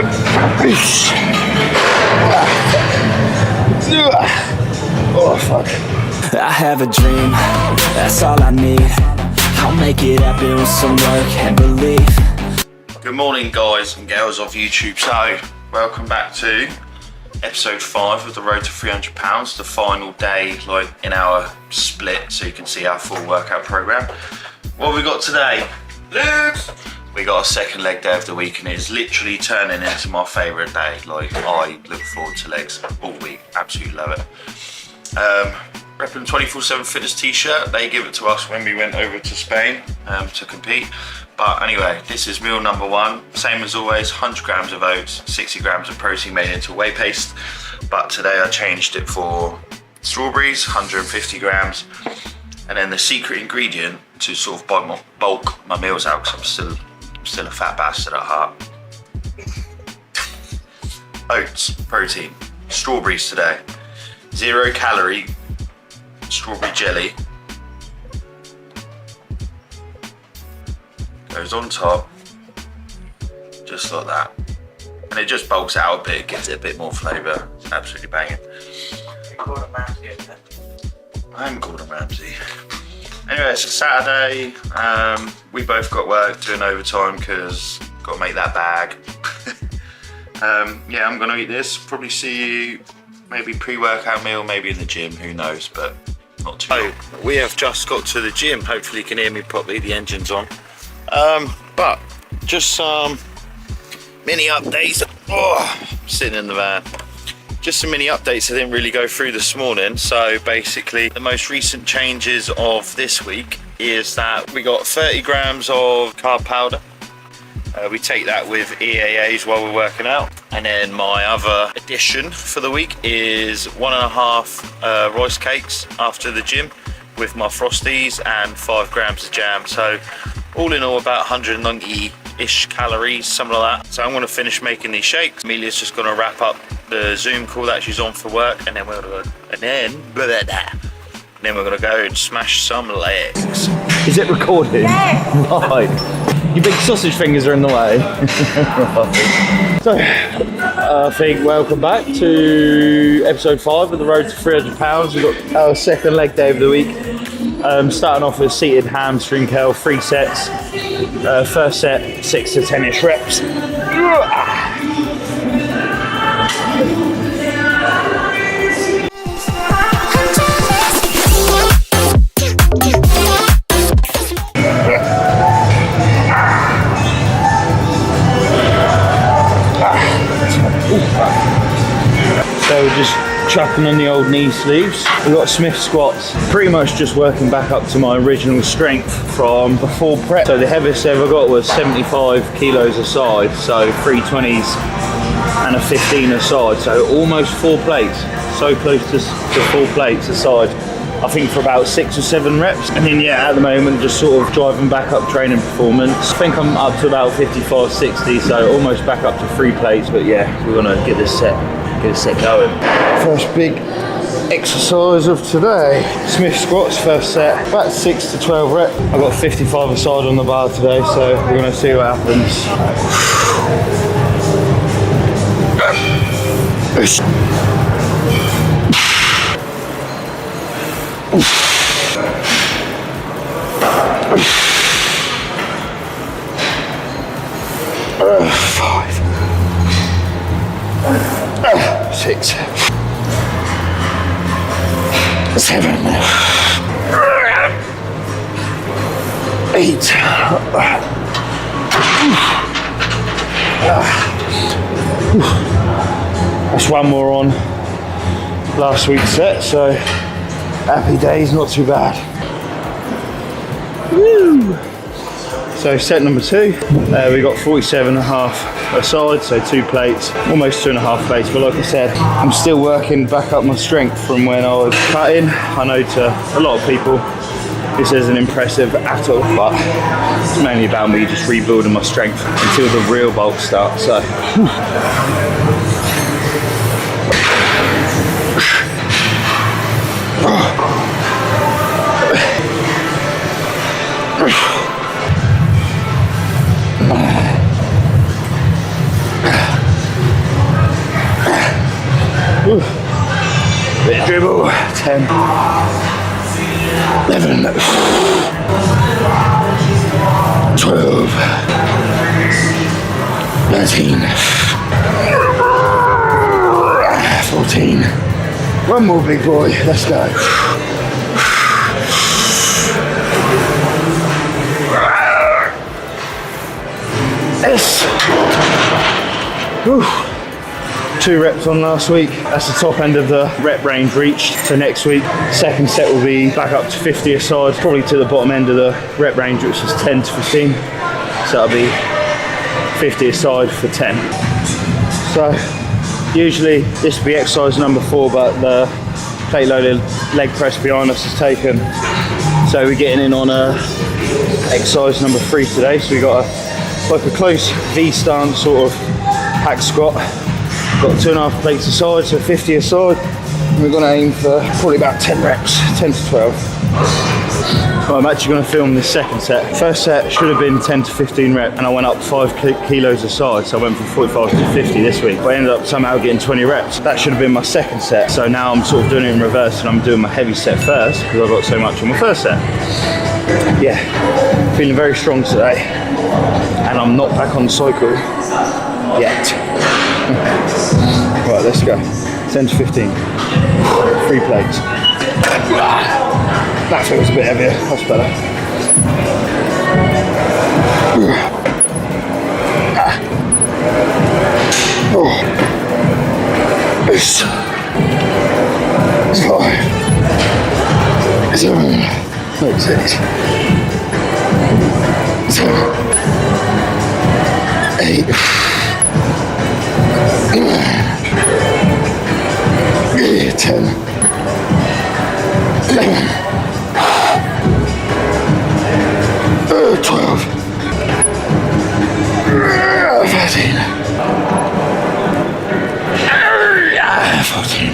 no. Oh, fuck. I have a dream, that's all I need. I'll make it happen with some work and belief. Good morning, guys and girls of YouTube. So, welcome back to episode 5 of the road to 300 pounds, the final day like in our split, so you can see our full workout program. What have we got today? Legs! We got our second leg day of the week, and it's literally turning into my favourite day. Like, I look forward to legs all week, absolutely love it. Repping 24/7 Fitness t-shirt. They give it to us when we went over to Spain to compete. But anyway, this is meal number 1. Same as always, 100 grams of oats, 60 grams of protein made into whey paste. But today I changed it for strawberries, 150 grams. And then the secret ingredient to sort of bulk my meals out, because I'm still a fat bastard at heart. Oats, protein, strawberries today. 0 calorie strawberry jelly. Goes on top, just like that. And it just bulks out a bit, gives it a bit more flavour. It's absolutely banging. I haven't called him Ramsey. Anyway, it's a Saturday. We both got work doing overtime because got to make that bag. Yeah, I'm gonna eat this. Probably see you maybe pre-workout meal, maybe in the gym, who knows, but not too long. We have just got to the gym. Hopefully you can hear me properly, the engine's on. But just some mini updates. Oh, sitting in the van. Just some mini updates I didn't really go through this morning. So basically the most recent changes of this week is that we got 30 grams of carb powder. We take that with EAAs while we're working out. And then my other addition for the week is 1.5 rice cakes after the gym with my Frosties and 5 grams of jam. So all in all about 190-ish calories, something like that. So I'm gonna finish making these shakes. Amelia's just gonna wrap up the Zoom call that she's on for work, and then we're gonna go and smash some legs. Is it recording? Yes. Right. Your big sausage fingers are in the way. So, I think welcome back to episode 5 of the road to 300 pounds. We've got our second leg day of the week. Starting off with seated hamstring curl, 3 sets. First set, 6 to 10-ish reps. So we're just chucking on the old knee sleeves. We've got Smith squats, pretty much just working back up to my original strength from before prep. So the heaviest I ever got was 75 kilos a side, so 320s and a 15 a side, so almost 4 plates, so close to 4 plates a side. I think for about 6 or 7 reps. And then yeah, at the moment just sort of driving back up training performance. I think I'm up to about 55, 60, so almost back up to 3 plates, but yeah, we're gonna get this set going. First big exercise of today, Smith squats, first set, about 6 to 12 reps. I've got 55 a side on the bar today, so we're gonna see what happens. 5, 6, 7, 8. That's one more on last week's set, so happy days, not too bad. Woo! So set number 2, we got 47.5 a side, so 2 plates, almost 2.5 plates, but like I said, I'm still working back up my strength from when I was cutting. I know to a lot of people this isn't impressive at all, but it's mainly about me just rebuilding my strength until the real bulk starts. So 10, 11, 12, 13, 14. One more, big boy. Let's go. Yes. Whew. 2 reps on last week. That's the top end of the rep range reached. So next week, second set will be back up to 50 a side, probably to the bottom end of the rep range, which is 10 to 15. So that'll be 50 a side for 10. So usually this will be exercise number 4, but the plate loaded leg press behind us is taken. So we're getting in on exercise number 3 today. So we got a close V stance sort of hack squat. Got 2.5 plates a side, so 50 a side. And we're gonna aim for probably about 10 reps, 10 to 12. Well, I'm actually gonna film this second set. First set should have been 10 to 15 reps, and I went up 5 kilos a side, so I went from 45 to 50 this week. But I ended up somehow getting 20 reps. That should have been my second set. So now I'm sort of doing it in reverse, and I'm doing my heavy set first, because I got so much on my first set. Yeah, feeling very strong today. And I'm not back on cycle yet. Right, let's go. 10 to 15. 3 plates. That feels a bit heavier. That's better. Oh. 5, 7, 6, 7, 8, 10, 11, 12, 13, 14.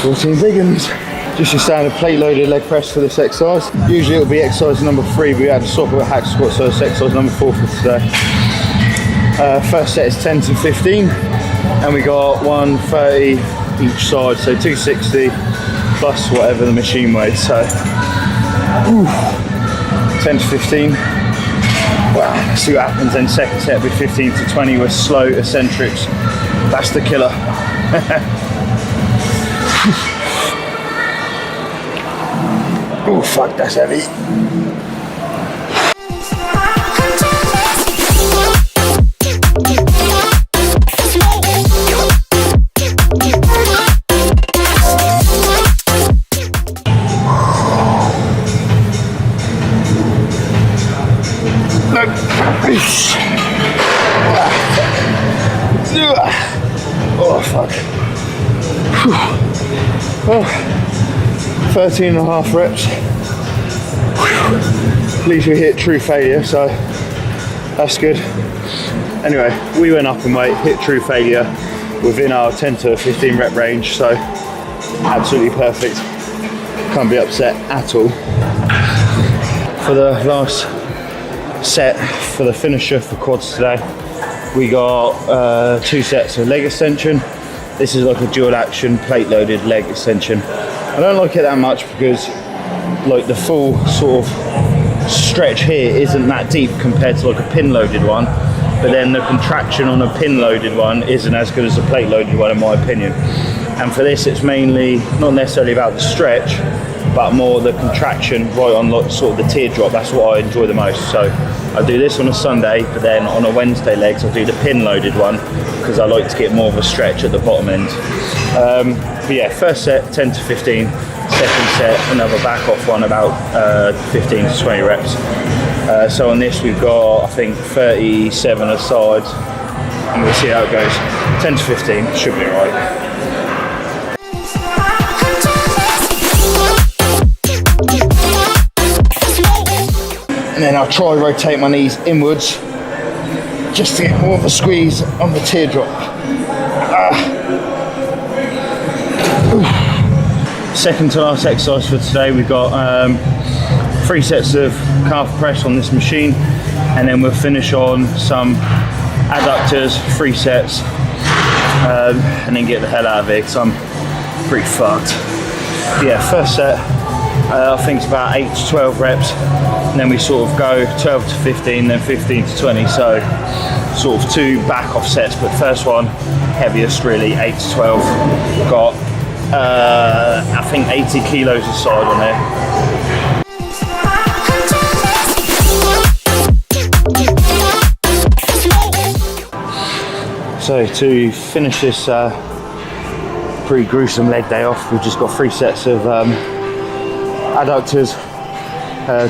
14 big ones. Just your standard plate loaded leg press for this exercise. Usually it'll be exercise number 3, but we had to swap with a hack squat, so it's exercise number 4 for today. First set is 10 to 15, and we got 130 each side, so 260 plus whatever the machine weighs. So 10 to 15. Wow, let's see what happens. Then second set will be 15 to 20 with slow eccentrics. That's the killer. Oh fuck, that's heavy. Oh fuck. Oh, 13.5 reps. At least we hit true failure, so that's good. Anyway, we went up in weight, hit true failure within our 10 to 15 rep range, so absolutely perfect. Can't be upset at all. For the last set, for the finisher for quads today, we got 2 sets of leg extension. This is like a dual action plate loaded leg extension. I don't like it that much because like the full sort of stretch here isn't that deep compared to like a pin loaded one, but then the contraction on a pin loaded one isn't as good as a plate loaded one in my opinion. And for this it's mainly not necessarily about the stretch, but more the contraction right on like sort of the teardrop. That's what I enjoy the most. So I do this on a Sunday, but then on a Wednesday legs I do the pin loaded one because I like to get more of a stretch at the bottom end. But yeah, first set 10 to 15, second set another back off one about 15 to 20 reps. So on this we've got I think 37 a side, and we'll see how it goes. 10 to 15 should be alright. And then I'll try rotate my knees inwards just to get more of a squeeze on the teardrop. Second to last exercise for today, we've got 3 sets of calf press on this machine, and then we'll finish on some adductors, 3 sets, and then get the hell out of here because I'm pretty fucked. Yeah, first set I think it's about 8 to 12 reps, and then we sort of go 12 to 15, then 15 to 20, so sort of 2 back off sets, but first one heaviest really, 8 to 12. Got I think 80 kilos aside on there. So to finish this pretty gruesome leg day off, we've just got 3 sets of adductors.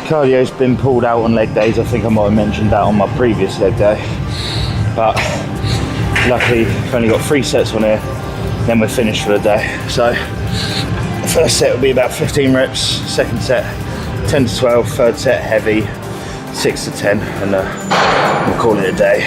Cardio's been pulled out on leg days. I think I might have mentioned that on my previous leg day, but luckily I've only got 3 sets on here, then we're finished for the day. So the first set will be about 15 reps, second set 10 to 12, third set heavy 6 to 10, and we'll call it a day.